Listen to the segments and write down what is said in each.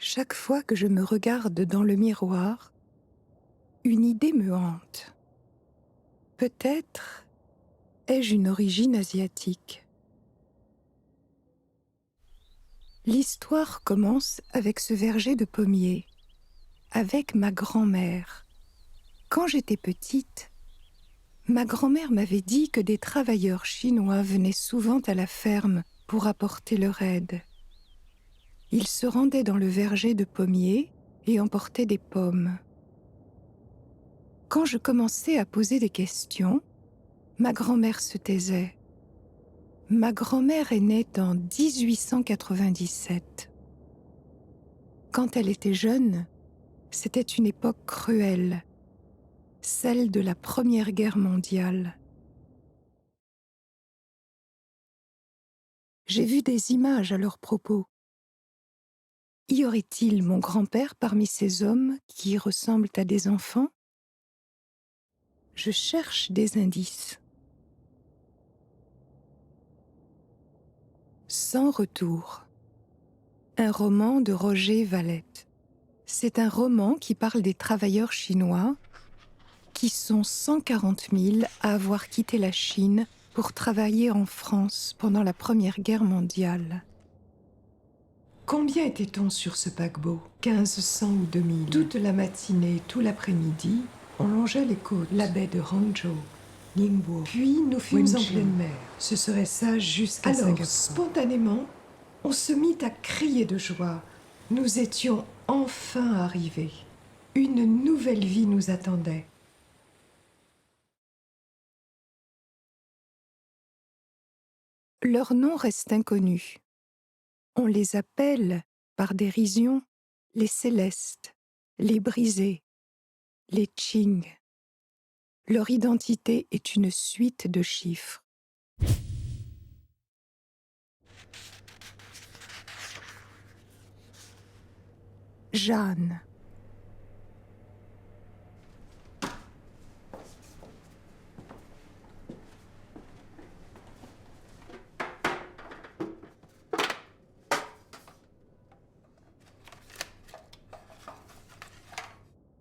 Chaque fois que je me regarde dans le miroir, une idée me hante. Peut-être ai-je une origine asiatique. L'histoire commence avec ce verger de pommiers, avec ma grand-mère. Quand j'étais petite, ma grand-mère m'avait dit que des travailleurs chinois venaient souvent à la ferme pour apporter leur aide. Ils se rendaient dans le verger de pommiers et emportaient des pommes. Quand je commençais à poser des questions, ma grand-mère se taisait. Ma grand-mère est née en 1897. Quand elle était jeune, c'était une époque cruelle, celle de la Première Guerre mondiale. J'ai vu des images à leur propos. Y aurait-il mon grand-père parmi ces hommes qui ressemblent à des enfants? Je cherche des indices. Sans retour. Un roman de Roger Valette. C'est un roman qui parle des travailleurs chinois qui sont 140 000 à avoir quitté la Chine pour travailler en France pendant la Première Guerre mondiale. Combien était-on sur ce paquebot? 1500 ou 2000. Toute la matinée, tout l'après-midi, on longeait les côtes, la baie de Hangzhou, Ningbo, puis nous fûmes en pleine mer. Ce serait ça jusqu'à Singapour. Alors, spontanément, on se mit à crier de joie. Nous étions enfin arrivés. Une nouvelle vie nous attendait. Leur nom reste inconnu. On les appelle, par dérision, les célestes, les brisés, les Qing. Leur identité est une suite de chiffres. Jeanne.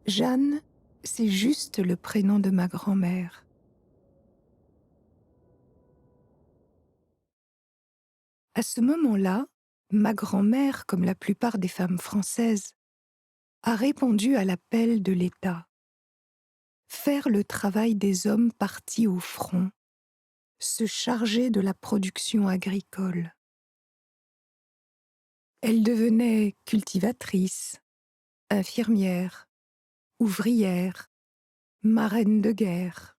Jeanne, c'est juste le prénom de ma grand-mère. À ce moment-là, ma grand-mère, comme la plupart des femmes françaises, a répondu à l'appel de l'État. Faire le travail des hommes partis au front, se charger de la production agricole. Elle devenait cultivatrice, infirmière, ouvrière, marraine de guerre.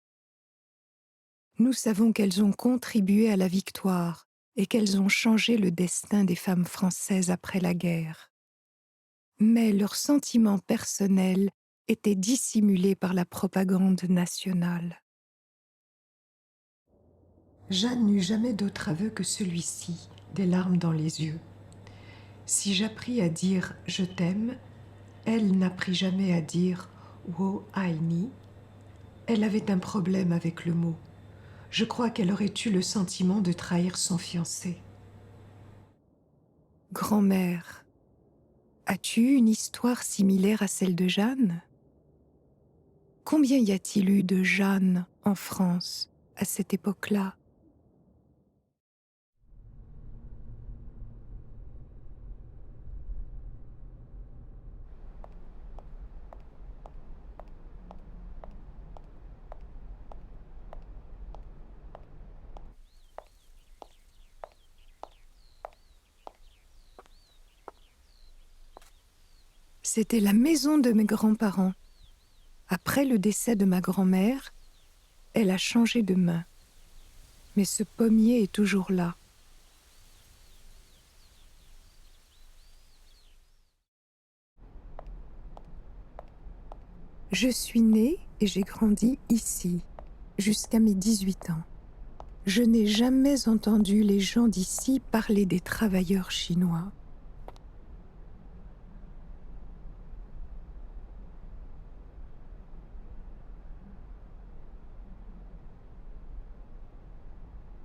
Nous savons qu'elles ont contribué à la victoire et qu'elles ont changé le destin des femmes françaises après la guerre. Mais leurs sentiments personnels étaient dissimulés par la propagande nationale. Jeanne n'eut jamais d'autre aveu que celui-ci, des larmes dans les yeux. Si j'appris à dire « je t'aime », elle n'apprit jamais à dire « wo ai ni ». Elle avait un problème avec le mot. Je crois qu'elle aurait eu le sentiment de trahir son fiancé. Grand-mère, as-tu eu une histoire similaire à celle de Jeanne? Combien y a-t-il eu de Jeanne en France à cette époque-là? C'était la maison de mes grands-parents. Après le décès de ma grand-mère, elle a changé de main. Mais ce pommier est toujours là. Je suis née et j'ai grandi ici, jusqu'à mes 18 ans. Je n'ai jamais entendu les gens d'ici parler des travailleurs chinois.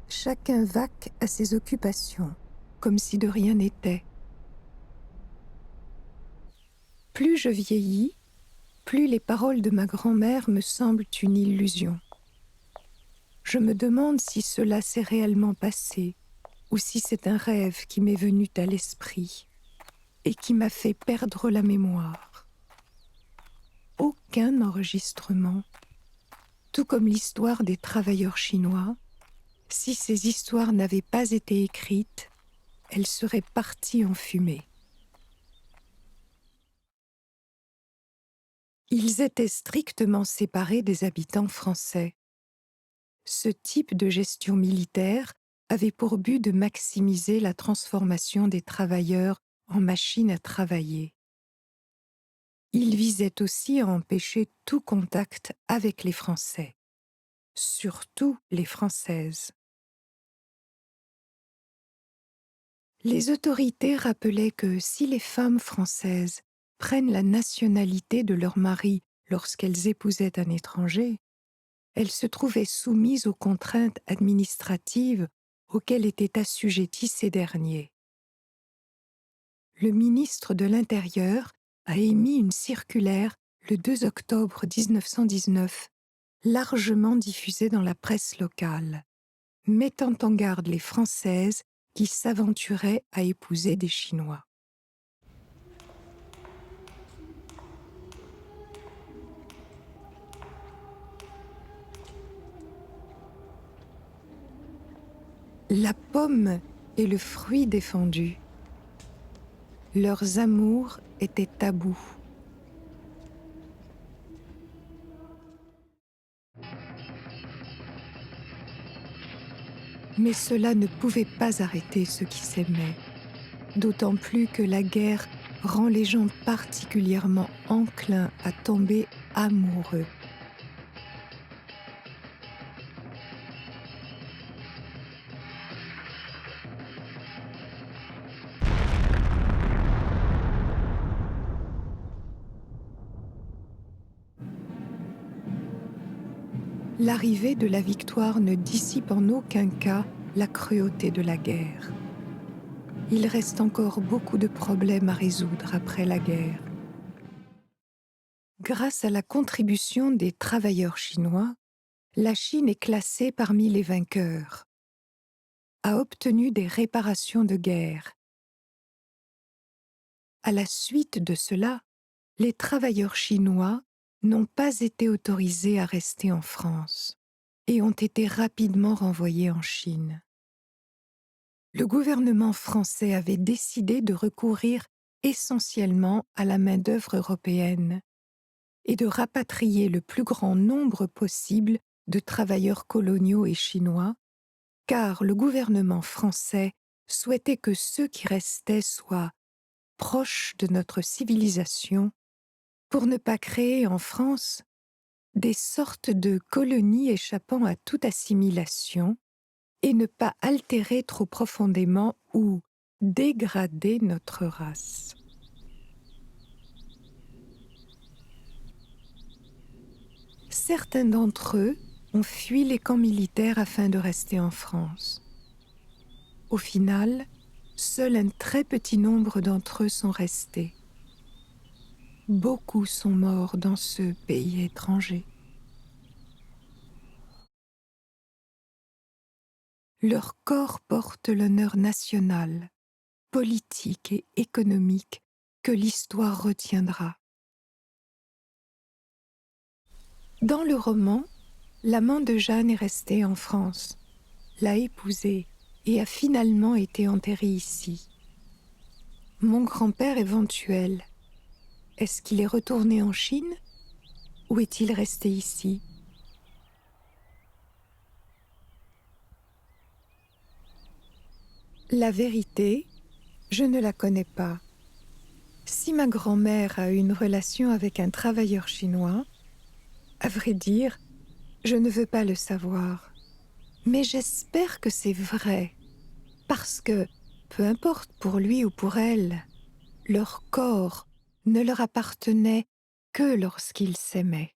Chacun vaque à ses occupations, comme si de rien n'était. Plus je vieillis, plus les paroles de ma grand-mère me semblent une illusion. Je me demande si cela s'est réellement passé ou si c'est un rêve qui m'est venu à l'esprit et qui m'a fait perdre la mémoire. Aucun enregistrement, tout comme l'histoire des travailleurs chinois. Si ces histoires n'avaient pas été écrites, elles seraient parties en fumée. Ils étaient strictement séparés des habitants français. Ce type de gestion militaire avait pour but de maximiser la transformation des travailleurs en machines à travailler. Il visait aussi à empêcher tout contact avec les Français, surtout les Françaises. Les autorités rappelaient que si les femmes françaises prennent la nationalité de leur mari lorsqu'elles épousaient un étranger, elles se trouvaient soumises aux contraintes administratives auxquelles étaient assujettis ces derniers. Le ministre de l'Intérieur a émis une circulaire le 2 octobre 1919, largement diffusée dans la presse locale, mettant en garde les Françaises qui s'aventuraient à épouser des Chinois. La pomme est le fruit défendu. Leurs amours étaient tabous. Mais cela ne pouvait pas arrêter ceux qui s'aimaient, d'autant plus que la guerre rend les gens particulièrement enclins à tomber amoureux. L'arrivée de la victoire ne dissipe en aucun cas la cruauté de la guerre. Il reste encore beaucoup de problèmes à résoudre après la guerre. Grâce à la contribution des travailleurs chinois, la Chine est classée parmi les vainqueurs, a obtenu des réparations de guerre. À la suite de cela, les travailleurs chinois n'ont pas été autorisés à rester en France et ont été rapidement renvoyés en Chine. Le gouvernement français avait décidé de recourir essentiellement à la main-d'œuvre européenne et de rapatrier le plus grand nombre possible de travailleurs coloniaux et chinois, car le gouvernement français souhaitait que ceux qui restaient soient proches de notre civilisation pour ne pas créer en France des sortes de colonies échappant à toute assimilation et ne pas altérer trop profondément ou dégrader notre race. Certains d'entre eux ont fui les camps militaires afin de rester en France. Au final, seul un très petit nombre d'entre eux sont restés. Beaucoup sont morts dans ce pays étranger. Leur corps porte l'honneur national, politique et économique que l'histoire retiendra. Dans le roman, l'amant de Jeanne est resté en France, l'a épousée et a finalement été enterré ici. Mon grand-père éventuel, est-ce qu'il est retourné en Chine ou est-il resté ici? La vérité, je ne la connais pas. Si ma grand-mère a eu une relation avec un travailleur chinois, à vrai dire, je ne veux pas le savoir. Mais j'espère que c'est vrai, parce que, peu importe pour lui ou pour elle, leur corps ne leur appartenait que lorsqu'ils s'aimaient.